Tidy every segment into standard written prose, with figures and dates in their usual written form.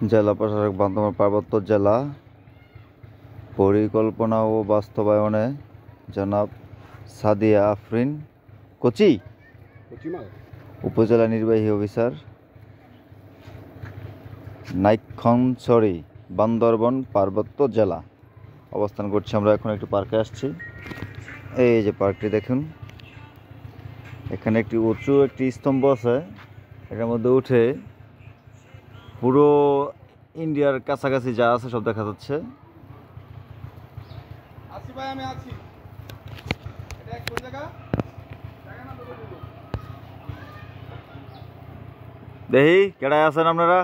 জেলা প্রশাসক বান্দরবান পার্বত্য জেলা পরিকল্পনা ও বাস্তবায়নে জনাব সাদিয়া আফরিন কোচি, উপজেলা নির্বাহী অফিসার, নাইক্ষ্যংছড়ি, বান্দরবান পার্বত্য জেলা। অবস্থান করছি আমরা এখন একটু পার্কে আসছি। এই যে পার্কটি দেখুন, এখানে একটি উঁচু একটি স্তম্ভ আছে, এটার মধ্যে উঠে পুরো ইন্ডিয়ার কাছাকাছি যা আছে সব দেখা যাচ্ছে। দেখি কেডায় আছেন আপনারা?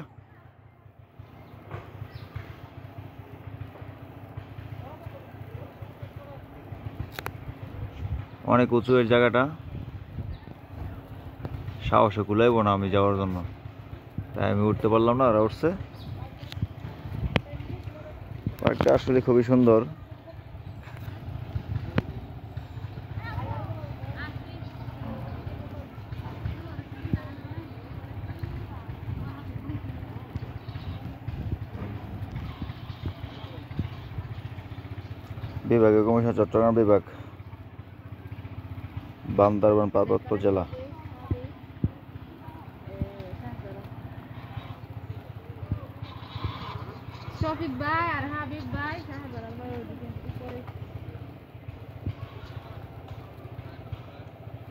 অনেক উঁচু এর জায়গাটা, সাহসে কুলাইব না আমি যাওয়ার জন্য, তাই আমি উঠতে পারলাম না, ওরা উঠছে। পার্কটা আসলে খুবই সুন্দর। বিভাগীয় কমিশন চট্টগ্রাম বিভাগ, বান্দরবান পার্বত্য জেলা। শফিক ভাই আর হাবিব ভাই শাহজালাল ভাই ওদিকে উপরে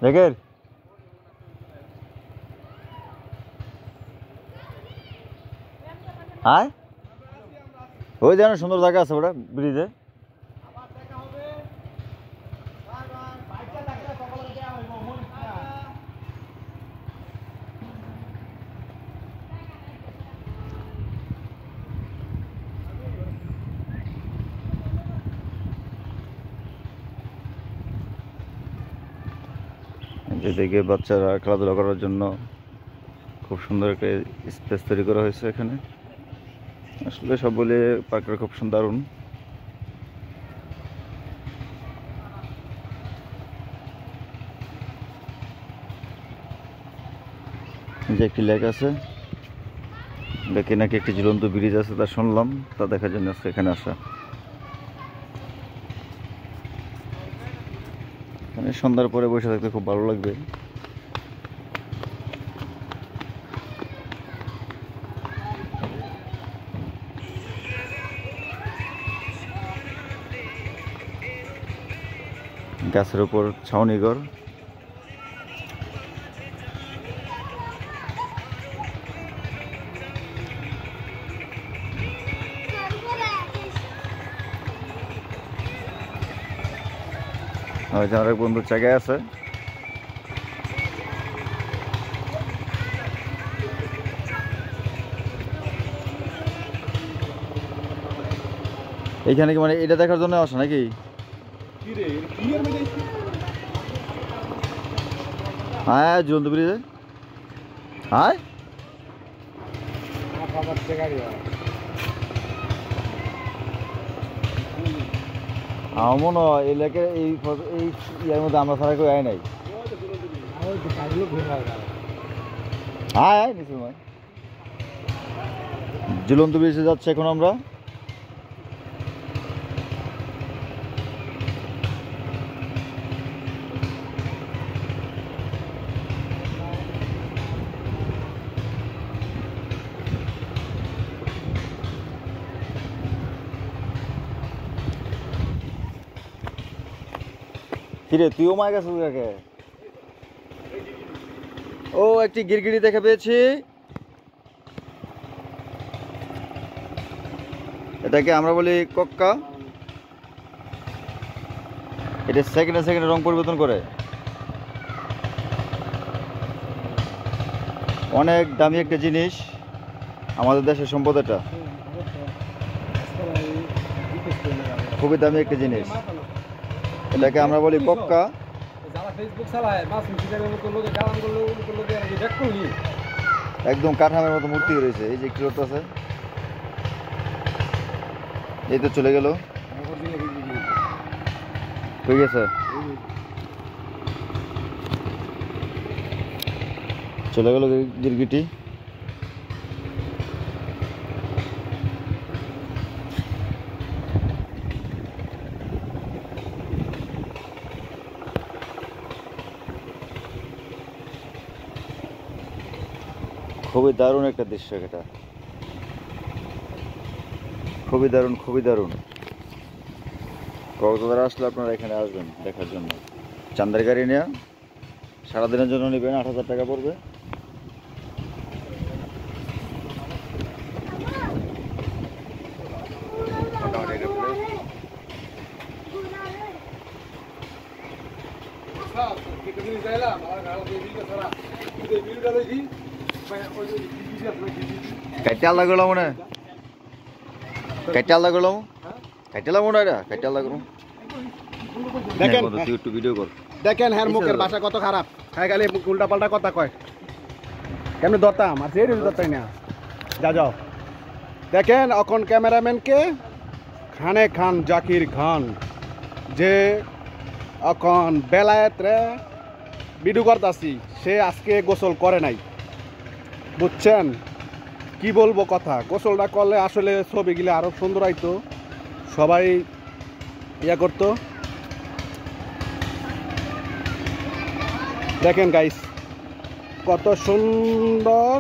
দেখেন আয়, ওই যেন সুন্দর জায়গা আছে ওটা ব্রিজে। যেদিকে বাচ্চারা খেলাধুলা করার জন্য খুব সুন্দর একটা স্পেস তৈরি করা হয়েছে এখানে। আসলে সব বলে পার্কটা খুব দারুণ। যে একটি লেক আছে, লেকে নাকি একটি ঝুলন্ত ব্রিজ আছে, তা শুনলাম, তা দেখার জন্য এখানে আসা। এখানে সন্ধ্যার পরে বসে থাকতে খুব ভালো লাগবে। গাছের উপর ছাউনিঘর। আমার এক বন্ধুর জায়গায় আছে, এইখানে কি মানে এটা দেখার জন্য আসে নাকি? হ্যাঁ ঝুলন্ত ব্রিজে। হ্যাঁ আমার মনে হয় এলাকার এই ইয়ার মধ্যে আমরা ছাড়া কেউ আয় নাই। হ্যাঁ নিশ্চয় ঝুলন্ত ব্রিজে যাচ্ছে এখন আমরা। কিরে তুইও মায় গেছিস কাকে? ও একটি গিরগিটি দেখে পেয়েছি, এটাকে আমরা বলি কক্কা। এটা সেকেন্ডে সেকেন্ডে রং পরিবর্তন করে, অনেক দামি একটা জিনিস, আমাদের দেশের সম্পদ, এটা খুবই দামি একটা জিনিস, এটাকে আমরা বলি কক্কা। একদম কাঠামের মতো মূর্তি রয়েছে, এই যে একটু আছে, এই তো চলে গেল, হয়ে গেছে, চলে গেল গিরগিটি। খুবই দারুণ একটা দৃশ্য এটা, খুবই দারুণ, খুবই দারুণ। কক্সবাজার আসলে আপনারা এখানে আসবেন দেখার জন্য। চান্দের গাড়ি নিয়ে সারাদিনের জন্য নেবেন, 8,000 টাকা পড়বে। কাইটে আল্লাহ করলাম মনে, কাইটে আল্লাহ করলাম, কাইটে আল্লাহ মনে, এটা কাইটে আল্লাহ করলাম। দেখেন তুই একটু ভিডিও কর। দেখেন হ্যার মুখের ভাষা কত খারাপ, হ্যাঁ গেলে উল্টা পাল্টা কথা কয়, কেমন ধরতাম আর সেই ধরতাই না। যাও দেখেন এখন ক্যামেরাম্যানকে খানে খান জাকির খান যে এখন বেলায়েতরে ভিডিও করতাছি, সে আজকে গোসল করে নাই, বুঝছেন? কি বলবো কথা, গোসলটা করলে আসলে ছবিগুলো আরো সুন্দর হইতো, সবাই ইয়া করতো। দেখেন গাইস কত সুন্দর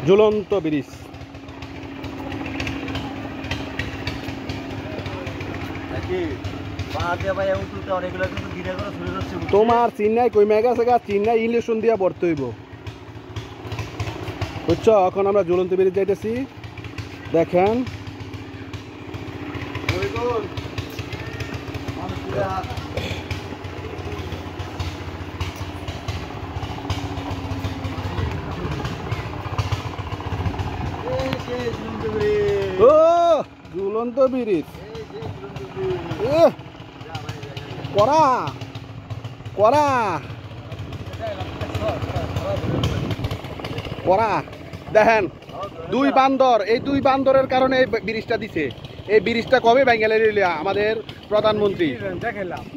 ঝুলন্ত ব্রিজ। তোমার চিন্নাই কইমে গেছে গা, চিন্নাই ইলেকশন দিয়া পড়তে হইব, বুঝছো? এখন আমরা ঝুলন্ত ব্রিজ যাইতেছি, দেখেন ও ঝুলন্ত ব্রিজ করা করা করা। দেখেন দুই বান্দর, এই দুই বান্দরের কারণে এই ব্রিজটা দিছে। এই ব্রিজটা কবে বেঙ্গালি আমাদের প্রধানমন্ত্রী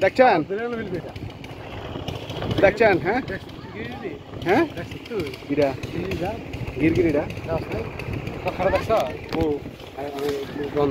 দেখছেন, দেখছেন? হ্যাঁ হ্যাঁ গিরা গিরগিরিটা